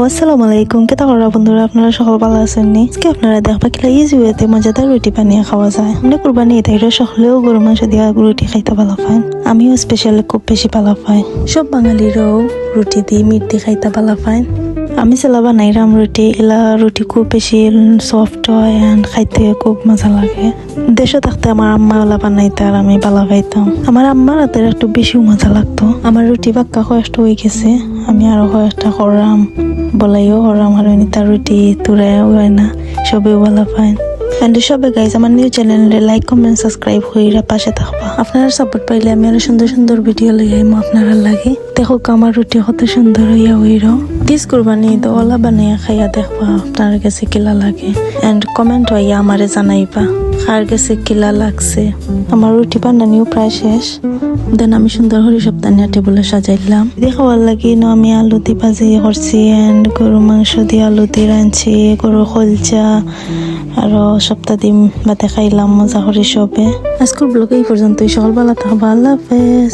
আসসালামু আলাইকুম। কেতা করা বন্ধুরা, আপনারা সকল ভালো আছেন নি? আজকে আপনারা দেখবা কিলা ইজি ওয়েতে মজাদার রুটি বানিয়ে খাওয়া যায়। আমরা কুরবানি ঈদের সকলেও গরু মাংস দিয়া রুটি খাইতে ভালো পাই। আমিও স্পেশালি খুব বেশি ভালো পাই। সব বাঙালিরাও রুটি দিয়ে মিট দিয়ে খাইতে ভালো পাই। আমি সেলা বানাইরাম রুটি, এলা রুটি খুব বেশি সফট হয় এন্ড খাইতে খুব মজা লাগে। দেশে থাকতে আমার আম্মা ওলা বানাইতে আর আমি ভালো খাইতাম। আমার আম্মার হাতের একটু বেশি মজা লাগতো। আমার রুটি বাক্কা কয়েকটা হয়ে গেছে, আমি আরো কয়েকটা করাম বলাইও করাম আর তার রুটি তুরাইও হয় না, সবেও ভালো পায়। এন্ড সবে গাইজ আমার নিউ চ্যানেলে লাইক কমেন্ট সাবস্ক্রাইব হইরা পাশে থাকবা। আপনারা সাপোর্ট পাইলে আমি আরো সুন্দর সুন্দর ভিডিও লইয়া আইমু আপনারা লাগে। দেখো আমার রুটি কত সুন্দর হইয়া হইরো। দিস কুরবানি তো ওলা বানাইয়া খাইয়া দেখবা আপনার কাছে কিলা লাগে এন্ড কমেন্ট হইয়া আমারে জানাইবা কার কাছে কিলা লাগছে। আমার রুটি বানানিও প্রায় শেষ। দেন আমি সুন্দর করে সপ্তাহে টেবিলে সাজাইলাম। দেখাবার লাগি আমি আলু দিয়ে ভাজি করছি এন্ড গরু মাংস দিয়ে আলু দিয়ে রাঁধছি, গরু কলচা আরো সপ্তাহ দিন বাদে খাইলাম মজা করে সবে। আজকের ব্লগে এই পর্যন্তই। সকালবেলা থাকবা। আল্লাহ হাফেজ।